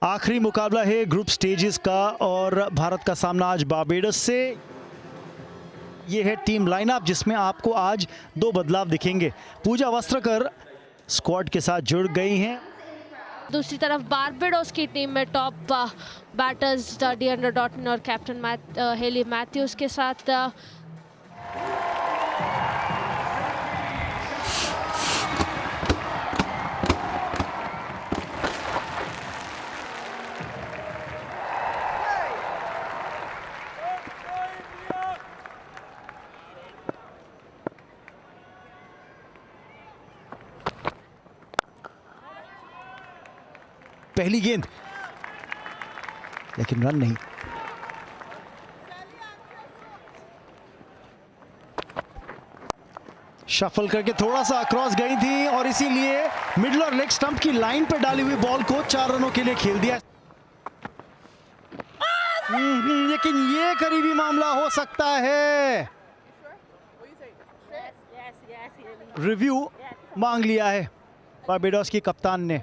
आखिरी मुकाबला है ग्रुप स्टेजेस का और भारत का सामना आज बारबेडोस से। ये है टीम लाइनअप जिसमें आपको आज दो बदलाव दिखेंगे। पूजा वस्त्रकर स्क्वाड के साथ जुड़ गई हैं। दूसरी तरफ बारबेडोस की टीम में टॉप बैटर्स डिएंड्रे डॉटन और कैप्टन हेली मैथ्यूज के साथ पहली गेंद लेकिन रन नहीं। शफल करके थोड़ा सा क्रॉस गई थी और इसीलिए मिडल और लेग स्टंप की लाइन पे डाली हुई बॉल को 4 रनों के लिए खेल दिया। लेकिन ये करीबी मामला हो सकता है। रिव्यू मांग लिया है बारबेडोस की कप्तान ने।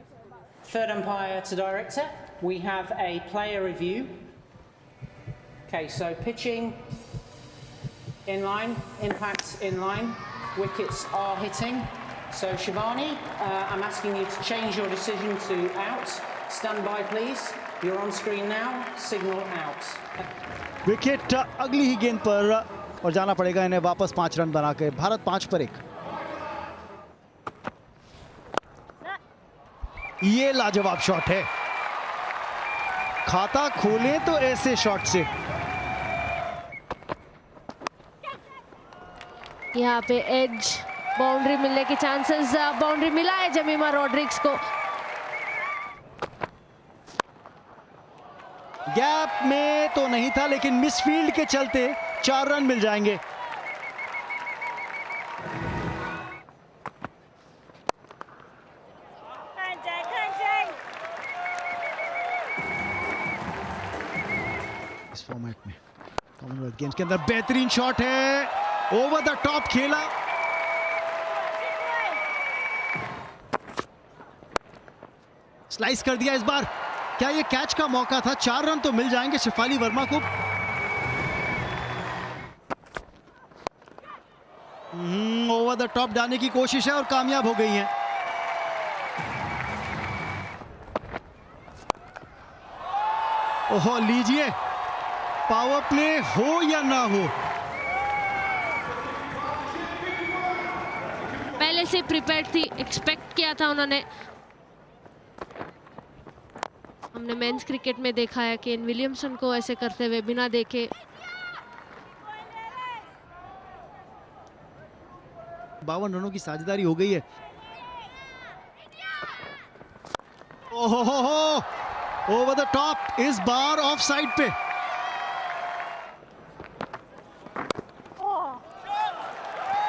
Third umpire to director, we have a player review. Okay, so pitching in line, impacts in line, wickets are hitting. So Shivani, I'm asking you to change your decision to out. Stand by please. You're on screen now. Signal out. Wicket अगली ही गेंद पर और जाना पड़ेगा इन्हें वापस 5 run बना के। भारत 5 पर 1। ये लाजवाब शॉट है। खाता खोलें तो ऐसे शॉट से। यहाँ पे एज बाउंड्री मिलने के चांसेस, बाउंड्री मिला है जमीमा रॉड्रिग्स को। गैप में तो नहीं था लेकिन मिसफील्ड के चलते 4 रन मिल जाएंगे। इस फॉर्मेट में कॉमनवेल्थ गेम्स के अंदर बेहतरीन शॉट है, ओवर द टॉप खेला। स्लाइस कर दिया इस बार। क्या ये कैच का मौका था? 4 रन तो मिल जाएंगे शेफाली वर्मा को। ओवर द टॉप डालने की कोशिश है और कामयाब हो गई हैं। ओहो, लीजिए, पावर प्ले हो या ना हो, पहले से प्रिपेयर्ड थी, एक्सपेक्ट किया था उन्होंने। हमने मेंस क्रिकेट में देखा है कि केन विलियमसन को ऐसे करते हुए बिना देखे। 52 रनों की साझेदारी हो गई है। ओहो, ओवर द टॉप, इस बार ऑफ साइड पे।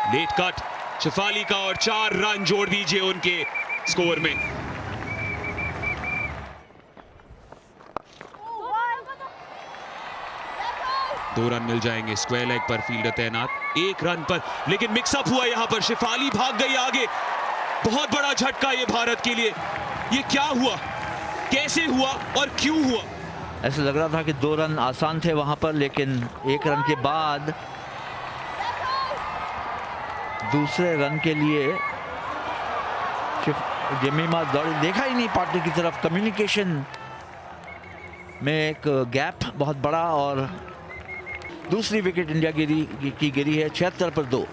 नेट कट शेफाली का और 4 रन जोड़ दीजिए उनके स्कोर में। दो रन मिल जाएंगे। स्क्वायर लेग पर फील्डर तैनात 1 रन पर, लेकिन मिक्सअप हुआ यहां पर। शेफाली भाग गई आगे। बहुत बड़ा झटका ये भारत के लिए। ये क्या हुआ, कैसे हुआ और क्यों हुआ? ऐसा लग रहा था कि 2 रन आसान थे वहां पर, लेकिन 1 रन के बाद दूसरे रन के लिए जमीमा दौड़ी, देखा ही नहीं पार्टनर की तरफ। कम्युनिकेशन में एक गैप बहुत बड़ा और दूसरी विकेट इंडिया की गिरी है 76 पर 2।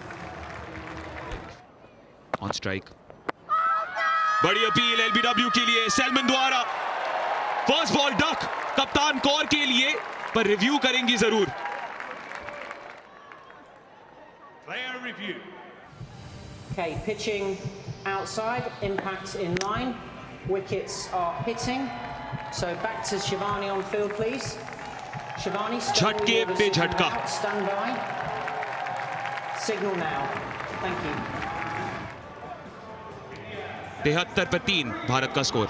ऑन स्ट्राइक, बड़ी अपील एलबीडब्ल्यू के लिए सैलमन द्वारा। फर्स्ट बॉल डक कप्तान कौर के लिए, पर रिव्यू करेंगी जरूर। Okay, pitching outside, impacts in line, wickets are hitting. So back to Shivani on field, please. Shivani, झटके पे झटका। Stand by. Signal now. Thank you. 73 पर 3 भारत का स्कोर।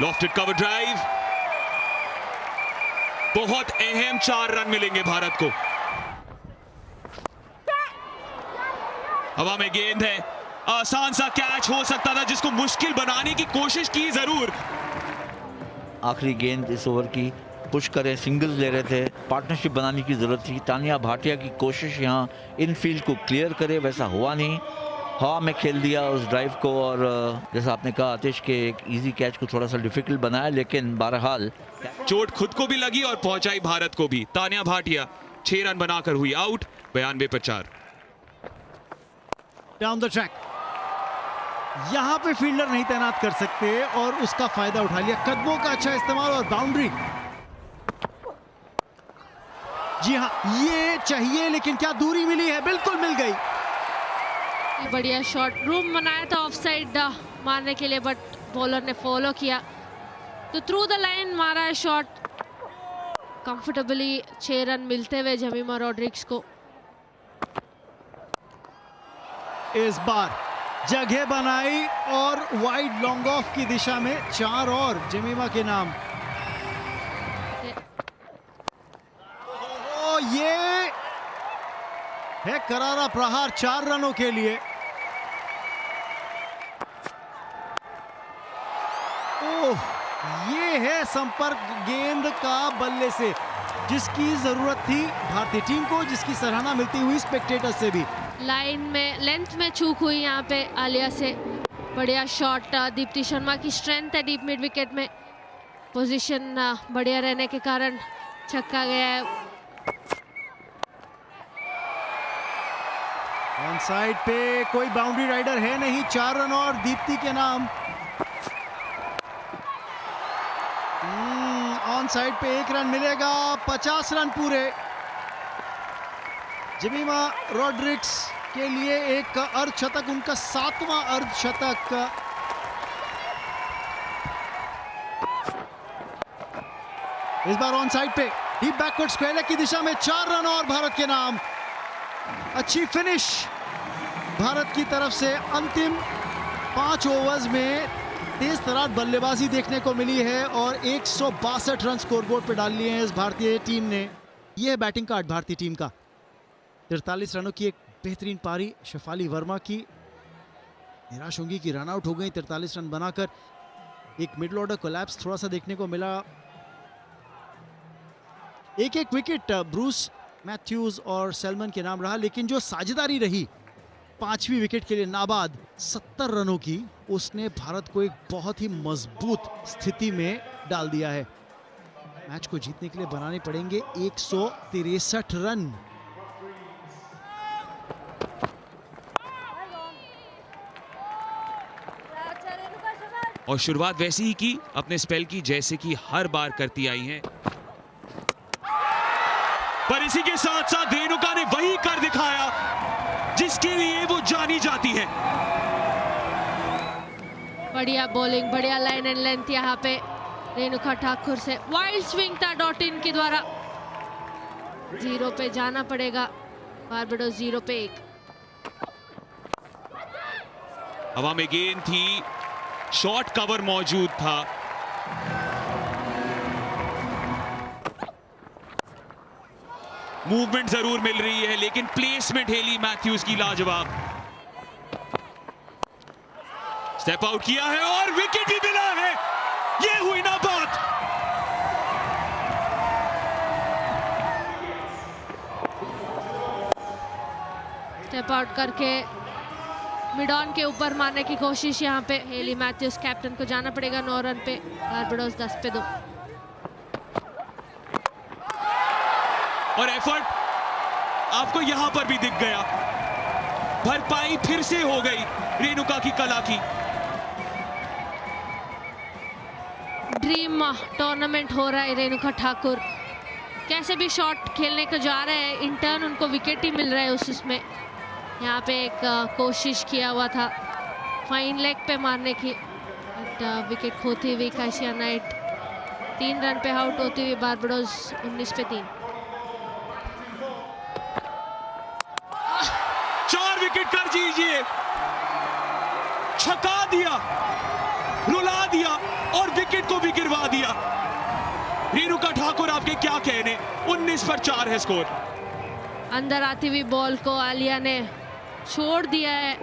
लॉफ्टेड कवर ड्राइव, बहुत अहम 4 रन मिलेंगे भारत को। हवा में गेंद है, आसान सा कैच हो सकता था जिसको मुश्किल बनाने की कोशिश की जरूर। आखिरी गेंद इस ओवर की पुश करे, सिंगल्स ले रहे थे, पार्टनरशिप बनाने की ज़रूरत थी। तानिया भाटिया की कोशिश यहाँ इनफील्ड को क्लियर करे, वैसा हुआ नहीं। हवा में खेल दिया उस ड्राइव को और जैसा आपने कहा आतिश के एक इजी कैच को थोड़ा सा डिफिकल्ट बनाया, लेकिन बहरहाल चोट खुद को भी लगी और पहुंचाई भारत को भी। तानिया भाटिया 6 रन बनाकर हुई आउट, 92 पर 4। डाउन द ट्रैक, यहां पे फील्डर नहीं तैनात कर सकते और उसका फायदा उठा लिया। कदमों का अच्छा इस्तेमाल और बाउंड्री। जी हां, ये चाहिए, लेकिन क्या दूरी मिली है? बिल्कुल मिल गई। बढ़िया शॉट, रूम बनाया था ऑफ साइड मारने के लिए, बट बॉलर ने फॉलो किया तो थ्रू द लाइन मारा है शॉट। कंफर्टेबली 6 रन मिलते हुए जमीमा रॉड्रिग्स को। इस बार जगह बनाई और वाइड लॉन्ग ऑफ की दिशा में 4 और जमीमा के नाम। ओ, ये है करारा प्रहार 4 रनों के लिए। ओह, ये है संपर्क गेंद का बल्ले से, जिसकी जरूरत थी भारतीय टीम को, जिसकी सराहना मिलती हुई स्पेक्टेटर से भी। लाइन में लेंथ में चूक हुई यहाँ पे आलिया से। बढ़िया शॉट, दीप्ति शर्मा की स्ट्रेंथ है डीप मिड विकेट में। पोजीशन बढ़िया रहने के कारण छक्का गया है। ऑन साइड पे कोई बाउंड्री राइडर है नहीं, 4 रन और दीप्ति के नाम। ऑन साइड पे 1 रन मिलेगा, 50 रन पूरे। जमीमा रॉड्रिग्स के लिए एक अर्धशतक, उनका 7वां अर्धशतक। इस बार ऑन साइड पे डीप बैकवर्ड स्क्वायर लेग की दिशा में 4 रन और भारत के नाम। अच्छी फिनिश भारत की तरफ से। अंतिम 5 ओवर्स में तेज तरार बल्लेबाजी देखने को मिली है और 162 रन स्कोरबोर्ड पे डाल लिए हैं इस भारतीय टीम ने। यह है बैटिंग कार्ड भारतीय टीम का। 43 रनों की एक बेहतरीन पारी शेफाली वर्मा की। निराश होंगी कि रन आउट हो गई 43 रन बनाकर। एक मिडल ऑर्डर कोलैप्स थोड़ा सा देखने को मिला। एक विकेट ब्रूस मैथ्यूज और सेल्मन के नाम रहा, लेकिन जो साझेदारी रही 5वीं विकेट के लिए नाबाद 70 रनों की, उसने भारत को एक बहुत ही मजबूत स्थिति में डाल दिया है। मैच को जीतने के लिए बनाने पड़ेंगे 163 रन। और शुरुआत वैसी ही की अपने स्पेल की जैसे कि हर बार करती आई हैं। पर इसी के साथ साथ रेणुका ने वही कर दिखाया जिसके लिए वो जानी जाती है। बढ़िया बॉलिंग, बढ़िया लाइन एंड लेंथ यहाँ पे रेणुका ठाकुर से। वाइल्ड स्विंग था डॉटिन के द्वारा। 0 पे जाना पड़ेगा। बारबाडोस 0 पे 1। हवा में गेंद थी, शॉर्ट कवर मौजूद था। मूवमेंट जरूर मिल रही है, लेकिन प्लेसमेंट हेली मैथ्यूज की लाजवाब। स्टेप आउट किया है और विकेट भी मिला है। ये हुई ना बात। स्टेप आउट करके मिड ऑन के ऊपर मारने की कोशिश यहाँ पे हेली मैथ्यूज। कैप्टन को जाना पड़ेगा 9 रन पे। बारबाडोस 10 पे 2। और एफर्ट आपको यहां पर भी दिख गया। भरपाई फिर से हो गई रेणुका की कला की। ड्रीम टूर्नामेंट हो रहा है रेणुका ठाकुर। कैसे भी शॉट खेलने को जा रहे हैं, इंटर्न उनको विकेट ही मिल रहा है उसमें। यहाँ पे एक कोशिश किया हुआ था फाइन लेग पे मारने की, बट विकेट खोती हुई काशिया नाइट 3 रन पे आउट होती हुई बारबाडोस 19 पे 3। 4 विकेट कर दीजिए, छका दिया, रुला दिया और विकेट को भी गिरवा दिया। रेणुका ठाकुर आपके क्या कहने। 19 पर 4 है स्कोर। अंदर आती हुई बॉल को आलिया ने छोड़ दिया है।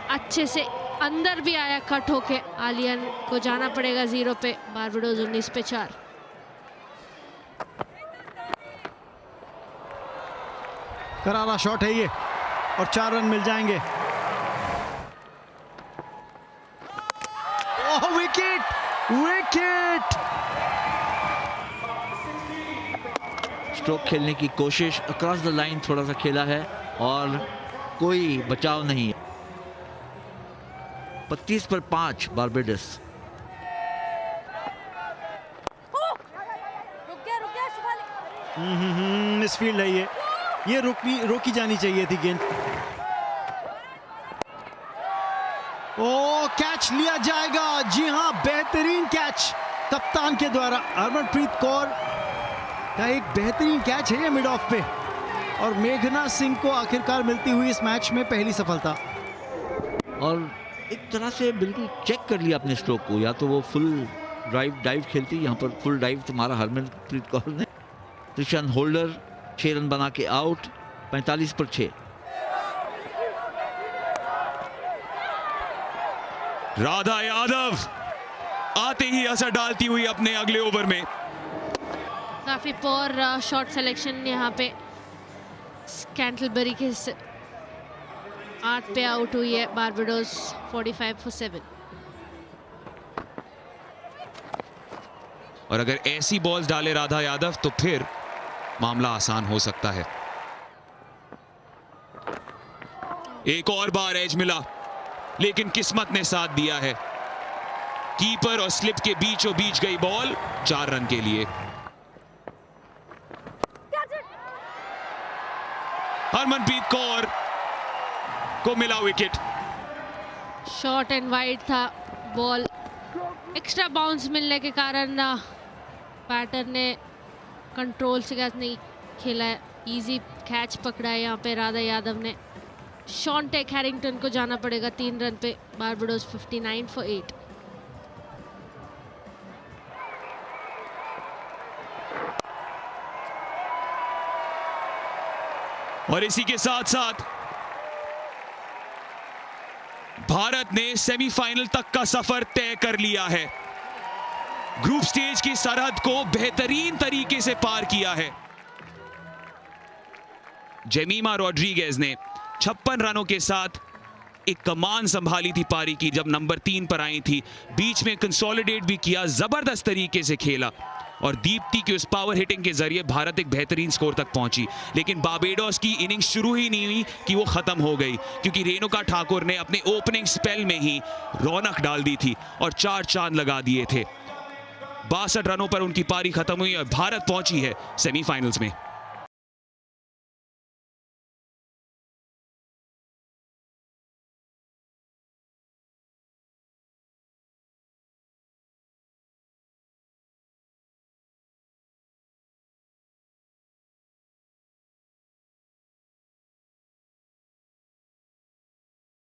अच्छे से अंदर भी आया कट होके। आलियन को जाना पड़ेगा 0 पे, बारबाडोस 19 पे 4। करारा शॉट है ये और 4 रन मिल जाएंगे। ओह विकेट, विकेट! स्ट्रोक खेलने की कोशिश, अक्रॉस द लाइन थोड़ा सा खेला है और कोई बचाव नहीं है। 25 पर 5 बारबाडोस। मिसफील्ड है ये रोकी जानी चाहिए थी गेंद। ओ कैच लिया जाएगा, जी हां, बेहतरीन कैच कप्तान के द्वारा। हरमनप्रीत कौर का एक बेहतरीन कैच है ये मिड ऑफ पे, और मेघना सिंह को आखिरकार मिलती हुई इस मैच में पहली सफलता। और एक तरह से बिल्कुल चेक कर लिया अपने स्ट्रोक को, या तो वो फुल डाइव खेलती, यहाँ पर फुल डाइव तुम्हारा हरमनप्रीत कौर ने। त्रिशन होल्डर 6 रन बना के आउट, 45 पर 6। राधा यादव आते ही असर डालती हुई अपने अगले ओवर में। काफी पोर शॉट सिलेक्शन यहाँ पे कैंटलबरी के 8 पे आउट हुई है बारबाडोस 45 for 7। और अगर ऐसी बॉल्स डाले राधा यादव तो फिर मामला आसान हो सकता है। एक और बार एज मिला, लेकिन किस्मत ने साथ दिया है। कीपर और स्लिप के बीचों बीच गई बॉल 4 रन के लिए। हरमनप्रीत कौर को मिला विकेट। शॉर्ट एंड वाइड था बॉल, एक्स्ट्रा बाउंस मिलने के कारण बैटर ने कंट्रोल से कैच नहीं खेला है, इजी कैच पकड़ा है यहाँ पे राधा यादव ने। शॉन टेक हैरिंगटन को जाना पड़ेगा 3 रन पे, बारबाडोस 59 for 8। और इसी के साथ साथ भारत ने सेमीफाइनल तक का सफर तय कर लिया है। ग्रुप स्टेज की सरहद को बेहतरीन तरीके से पार किया है। जेमिमा रोड्रिगेज ने 56 रनों के साथ एक कमान संभाली थी पारी की जब नंबर 3 पर आई थी। बीच में कंसोलिडेट भी किया, जबरदस्त तरीके से खेला, और दीप्ति की उस पावर हिटिंग के जरिए भारत एक बेहतरीन स्कोर तक पहुंची। लेकिन बारबाडोस की इनिंग्स शुरू ही नहीं हुई कि वो खत्म हो गई, क्योंकि रेणुका ठाकुर ने अपने ओपनिंग स्पेल में ही रौनक डाल दी थी और 4 चांद लगा दिए थे। 62 रनों पर उनकी पारी खत्म हुई और भारत पहुंची है सेमीफाइनल्स में।